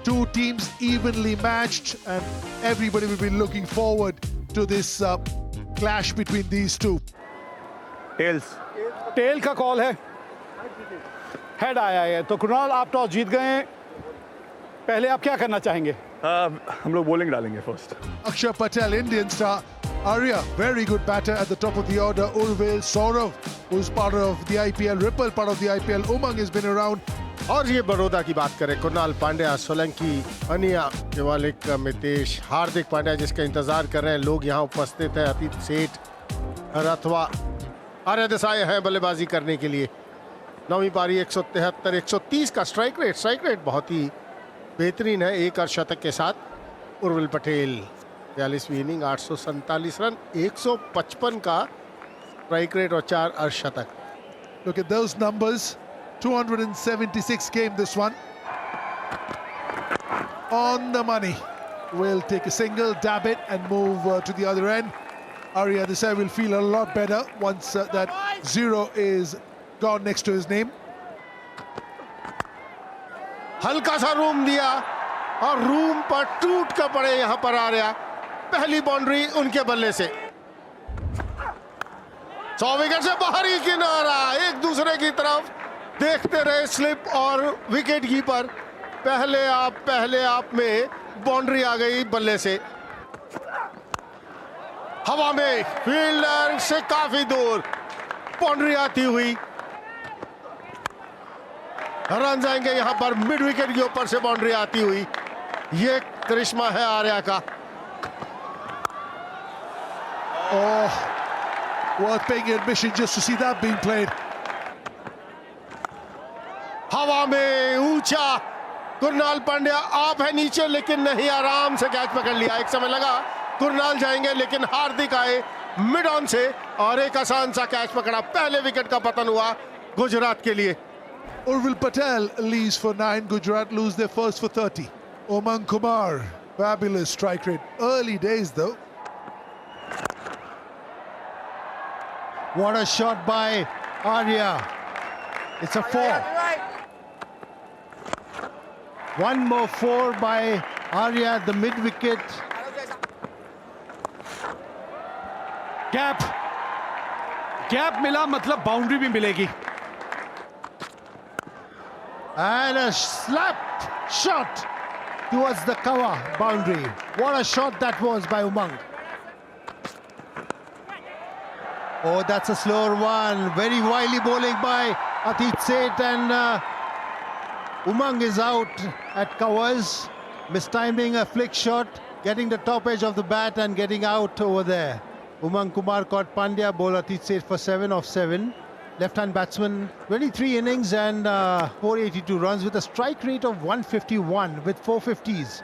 Two teams evenly matched, and everybody will be looking forward to this clash between these two. Tail का call है, head आया है। तो कुणाल, आप toss जीत गए हैं, पहले आप क्या करना चाहेंगे? हम लोग बॉलिंग डालेंगे first. Akshar Patel, Indian star. Arya, very good batter at the top of the order. Urvil, Saurav, who's part of the IPL, Ripple, part of the IPL. Umang has been around. और ये बड़ौदा की बात करें, कुणाल पांड्या, सोलंकी, अनिया, केवालिक, मितेश, हार्दिक पांड्या जिसका इंतजार कर रहे हैं लोग यहाँ उपस्थित हैं, अतीत सेठ, रथवा, आर्य देसाई हैं बल्लेबाजी करने के लिए। नौवीं पारी 173, 130 का स्ट्राइक रेट बहुत ही बेहतरीन है। एक अर्धशतक के साथ उर्विल पटेल 42वीं इनिंग, 847 रन, 155 का स्ट्राइक रेट और 4 अर्धशतक। Look at those numbers. 276 game this one. On the money. Will take a single, dab it and move to the other end. Arya Desai will feel a lot better once that 0 is gone next to his name. हल्का सा room दिया और room पर टूट कर पड़े यहाँ पर आर्या। पहली बाउंड्री उनके बल्ले से। 100 विकेट से बाहरी किनारा, एक दूसरे की तरफ देखते रहे स्लिप और विकेट कीपर। पहले आप में बाउंड्री आ गई बल्ले से। हवा में फील्डर से काफी दूर बाउंड्री आती हुई। रन जाएंगे यहाँ पर मिड विकेट के ऊपर से बाउंड्री आती हुई। ये करिश्मा है आर्या का। Oh, worth paying admission just to see that being played. हवा में ऊंचा कुणाल पांड्या, आप है नीचे लेकिन नहीं, आराम से कैच पकड़ लिया। एक समय लगा कुणाल जाएंगे लेकिन हार्दिक आए मिड ऑन से और एक आसान सा कैच पकड़ा। पहले विकेट का पतन हुआ गुजरात के लिए। Urvil Patel leaves for 9. Gujarat lose their first for 30. Umang Kumar, fabulous strike rate. Early days though. What a shot by Arya. It's a 4. One more 4 by Arya at the mid wicket. Gap मिला मतलब boundary भी मिलेगी। And a slap shot towards the cover boundary. What a shot that was by Umang. Oh, that's a slower one. Very wily bowling by Atit Seth, and Umang is out at covers. Mistiming a flick shot, getting the top edge of the bat and getting out over there. Umang Kumar caught Pandya, bowler Atit Seth for 7 of 7. Left-hand batsman, 23 innings and 482 runs with a strike rate of 151 with 450s.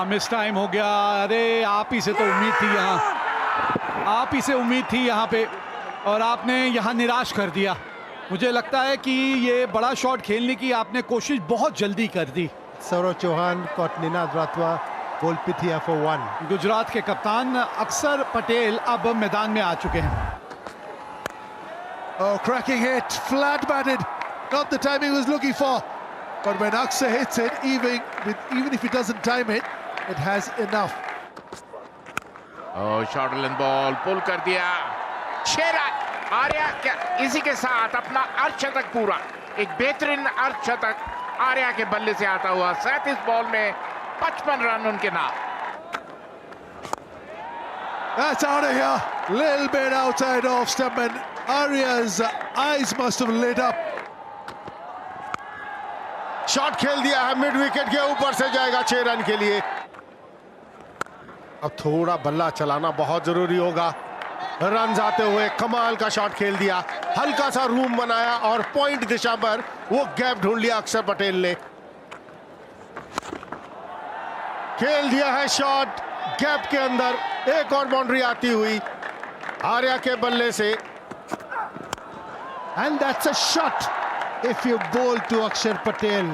Miss time हो गया। अरे आप ही से तो उम्मीद थी यहाँ पे और आपने यहाँ निराश कर दिया। मुझे लगता है कि ये बड़ा शॉट खेलने की आपने कोशिश बहुत जल्दी कर दी। Saurav Chauhan caught Ninad Ratwa, bowled Pithia for 1. Gujarat के कप्तान अक्षर पटेल अब मैदान में आ चुके हैं। Oh, cracking hit, flat batted. Not the time he was looking for. But when Aksa hits it, even if he doesn't time it, it has enough. Oh, short length ball, pull कर दिया। 6 run. Arya क्या इसी के साथ अपना अर्धशतक पूरा, एक बेहतरीन अर्धशतक आर्या के बल्ले से आता हुआ। 37 बॉल में 55 रन उनके नाम। That's out of here. Little bit outside off stump, and Arya's eyes must have lit up. Shot खेल दिया है मिड विकेट के ऊपर से, जाएगा 6 रन के लिए। अब थोड़ा बल्ला चलाना बहुत जरूरी होगा। रन आते हुए कमाल का शॉट खेल दिया, हल्का सा रूम बनाया और पॉइंट दिशा पर वो गैप ढूंढ लिया अक्षर पटेल ने। खेल दिया है शॉट गैप के अंदर, एक और बाउंड्री आती हुई आर्या के बल्ले से। And that's a shot. If you bowl to Akshar Patel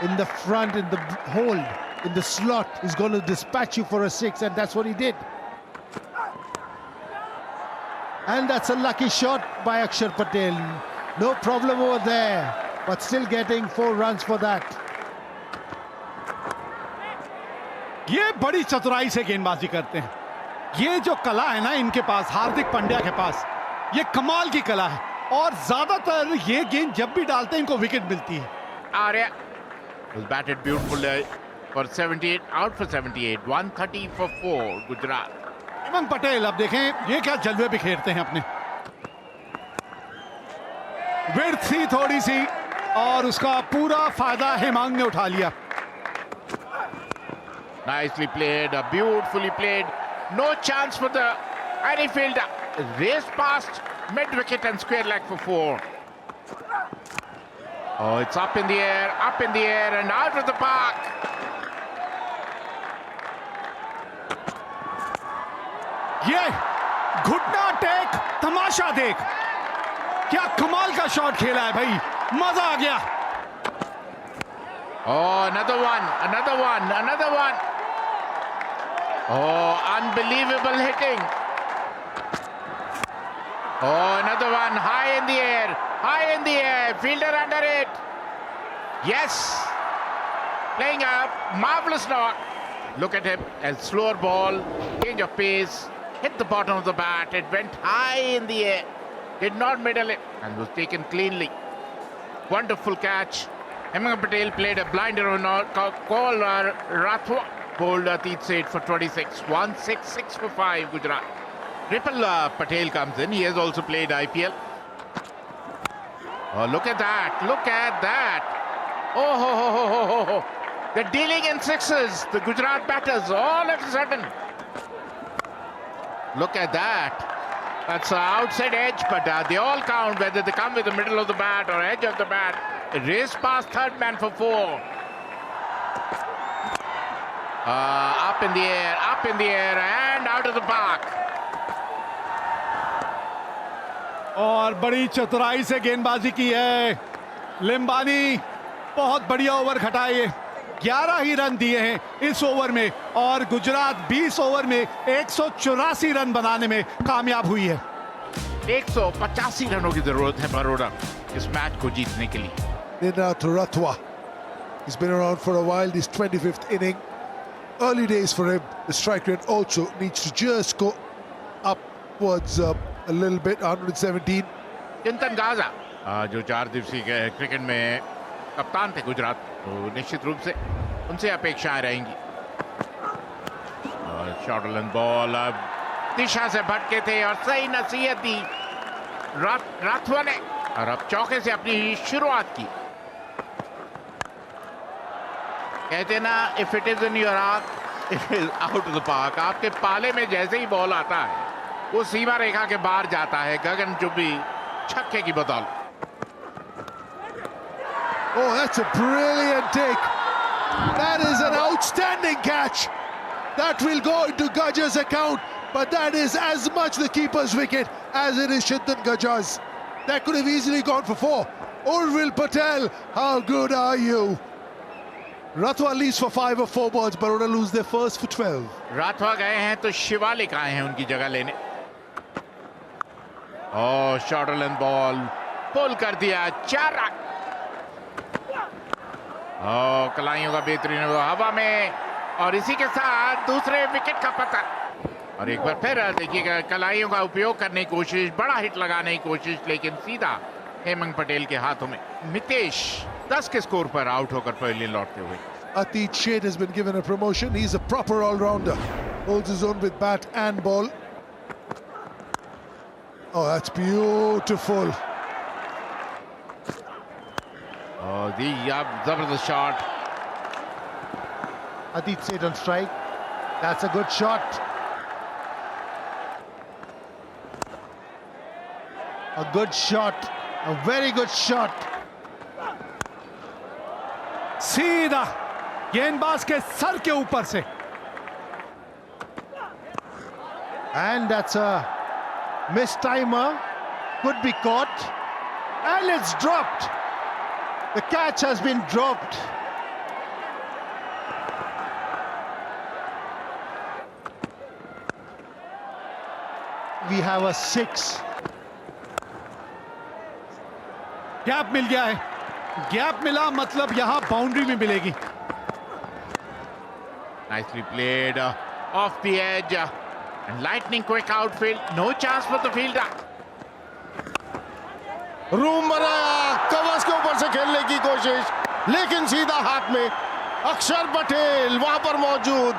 in the front, in the hold, in the slot, he's going to dispatch you for a 6, and that's what he did. And that's a lucky shot by Akshar Patel. No problem over there. but still getting 4 runs for that. ये बड़ी चतुराई से गेंदबाजी करते हैं। ये जो कला है ना इनके पास, हार्दिक पांड्या के पास, ये कमाल की कला है और ज्यादातर ये गेंद जब भी डालते हैं इनको विकेट मिलती है। Arya was batted beautifully for 78, out for 78, 130 for 4, Gujarat. Hemant Patel अब देखें ये क्या जलवे बिखेरते हैं अपने। विड्थ थी थोड़ी सी और उसका पूरा फायदा हेमांग ने उठा लिया। Nicely played, beautifully played. No chance for the any fielder. Raced past mid-wicket and square leg for 4. Oh, it's up in the air and out of the park. ये घुटना टेक तमाशा देख, क्या कमाल का शॉट खेला है भाई, मजा आ गया। Oh, another one. Oh, unbelievable hitting. Oh, another one, high in the air, fielder under it. Yes, playing a marvelous knock. Look at him, a slower ball, change of pace, hit the bottom of the bat, it went high in the air, did not middle it, and was taken cleanly. Wonderful catch. Hemang Patel played a blinder on call. Rathwa bowled Atit Seth for 26, 166 for 5, Gujarat. Ripple Patel comes in. He has also played IPL. Oh, look at that. Oh, ho, ho, ho, ho, ho, ho. They're dealing in sixes, the Gujarat batters, all of a sudden. Look at that. That's outside edge, but they all count, whether they come with the middle of the bat or edge of the bat. Race past third man for 4. Up in the air and out of the park. और बड़ी चतुराई से गेंदबाजी की है लिम्बानी, बहुत बढ़िया over खटाए, 11 ही run दिए हैं इस ओवर में और गुजरात 20 ओवर में 184 रन बनाने में कामयाब हुई है। 185 रनों की जरूरत है बड़ौदा इस मैच को जीतने के लिए। Ninat Rathwa. He's been around for a while. This 25th inning. Early days for him. The strike rate also needs to just go upwards a little bit. 117. चिंतन गाजा जो 4 दिवसीय क्रिकेट में कप्तान थे गुजरात, तो निश्चित रूप से उनसे अपेक्षाएं रहेंगी। शॉर्ट लेंथ बॉल, अब दिशा से भटके थे और सही नसीहत दी राथवा ने और अब चौके से अपनी शुरुआत की। कहते ना, if it is in your arc it is out of the park. आपके पाले में जैसे ही बॉल आता है वो सीमा रेखा के बाहर जाता है। गगनचुंबी छक्के की बदौलत। Oh, that's a brilliant take. That is an outstanding catch. That will go into Gajah's account, but that is as much the keeper's wicket as it is Chintan Gajah's. That could have easily gone for 4. Urvil Patel, how good are you? Rathwa leads for 5 of 4 balls. Baroda lose their first for 12. Rathwa गए हैं तो शिवालिक आए हैं उनकी जगह लेने। और short length ball पुल कर दिया, 4 रन। कलाइयों का बेहतरीन हवा में और इसी के साथ दूसरे विकेट का पता। और एक बार फिर देखिएगा कलाइयों का उपयोग करने की कोशिश, बड़ा हिट लगाने की कोशिश, लेकिन सीधा हेमंत पटेल के हाथों में। मितेश 10 के स्कोर पर आउट होकर पहले लौटते हुए। Atit Seth has been given a promotion. He's a proper all-rounder. Holds his own with bat and ball. Oh, that's beautiful. Oh, the zabardast shot. Atit Seth on strike. That's a good shot. A good shot. A very good shot. सीधा गेंदबाज के sir के ऊपर से। And that's a mistimer. Could be caught. And it's dropped. The catch has been dropped. We have a 6. Gap मिल गया है gap मिला मतलब यहां बाउंड्री में मिलेगी. Nicely played off the edge and lightning quick outfield. No chance for the fielder. Room बनाया, कवच के ऊपर से खेलने की कोशिश, लेकिन सीधा हाथ में. अक्षर पटेल वहां पर मौजूद.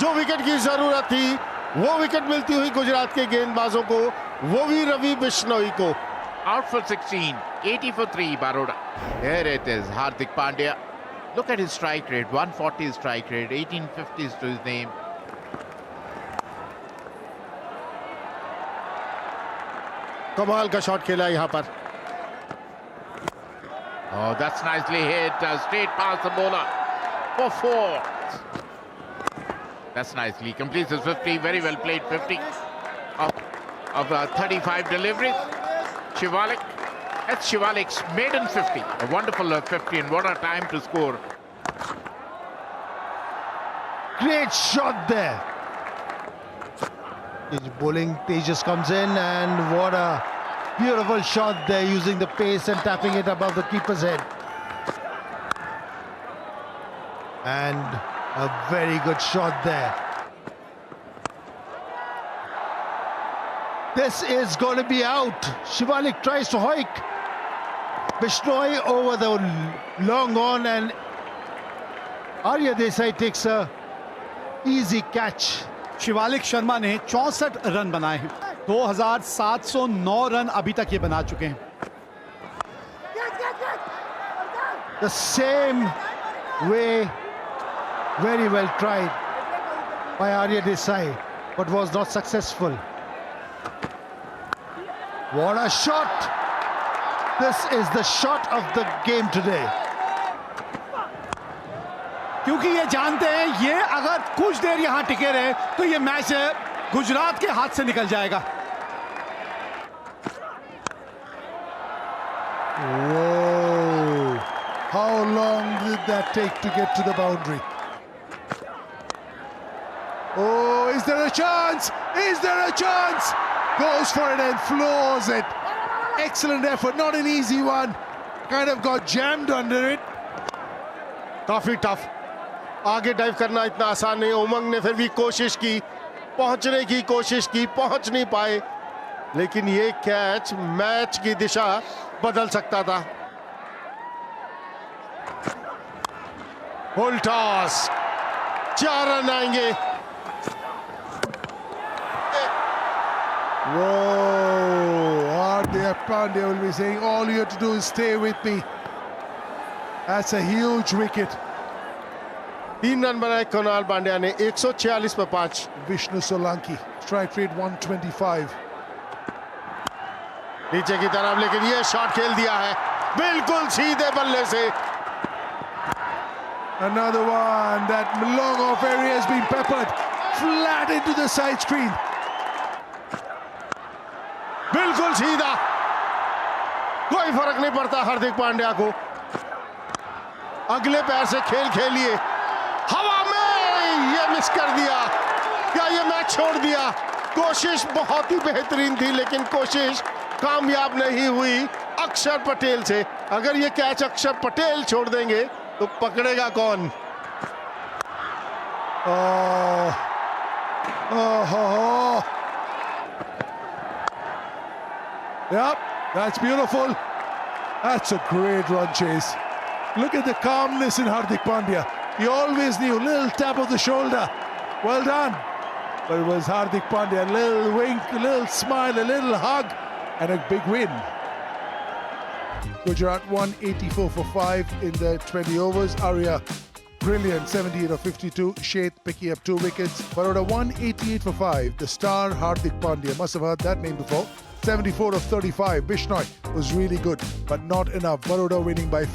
जो विकेट की जरूरत थी वो विकेट मिलती हुई गुजरात के गेंदबाजों को, वो भी रवि बिश्नोई को. Out for 16, 80 for 3, Baroda. Here it is, Hardik Pandya. Look at his strike rate, 140 strike rate, 1850s to his name. कमाल का शॉट खेला यहाँ पर. Oh, that's nicely hit, straight past the bowler for 4. That's nicely, completes his 50, very well played 50 of 35 deliveries. Shivalik, that's Shivalik's maiden 50, a wonderful 50, and what a time to score. Great shot there. His bowling Tejas comes in, and what a beautiful shot there, using the pace and tapping it above the keeper's head. And a very good shot there. This is going to be out. Shivalik tries to hoik. Bishnoi over the long on, and Arya Desai takes a easy catch. Shivalik Sharma ने 64 run बनाए हैं. 2709 run अभी तक ये बना चुके हैं. The same way, very well tried by Arya Desai, but was not successful. What a shot! This is the shot of the game today. क्योंकि ये जानते हैं ये अगर कुछ देर यहां टिके रहे तो ये मैच गुजरात के हाथ से निकल जाएगा. Whoa! How long did that take to get to the boundary? Oh, is there a chance? Is there a chance? Goes for it and floors it. Excellent effort, not an easy one. Kind of got jammed under it. काफी tough. आगे dive करना इतना आसान नहीं. उमंग ने फिर भी कोशिश की, पहुंचने की कोशिश की, पहुंच नहीं पाए. लेकिन ये कैच मैच की दिशा बदल सकता था. फुल टॉस, 4 रन आएंगे. Whoa! Hardik Pandya will be saying, all you have to do is stay with me. That's a huge wicket. 3 run बनाए कुणाल पांड्या ने. 146 पर 5. Vishnu Solanki, strike rate 125. नीचे की तरफ, लेकिन ये शॉट खेल दिया है बिल्कुल सीधे बल्ले से. Another one. That long off area has been peppered flat into the side screen. बिल्कुल सीधा, कोई फर्क नहीं पड़ता हार्दिक पांड्या को. अगले पैर से खेल खेलिए. हवा में ये मिस कर दिया. क्या ये मैच छोड़ दिया? कोशिश बहुत ही बेहतरीन थी, लेकिन कोशिश कामयाब नहीं हुई अक्षर पटेल से. अगर ये कैच अक्षर पटेल छोड़ देंगे तो पकड़ेगा कौन? Oh. Yep, that's beautiful. That's a great run chase. Look at the calmness in Hardik Pandya. He always knew, little tap of the shoulder. Well done. But it was Hardik Pandya, a little wink, a little smile, a little hug, and a big win. Gujarat won 84 for 5 in the 20 overs. Arya, brilliant, 78 of 52. Sheth picking up 2 wickets. Baroda won 88 for 5. The star Hardik Pandya, must have heard that name before. 74 of 35. Bishnoi was really good, but not enough. Baroda winning by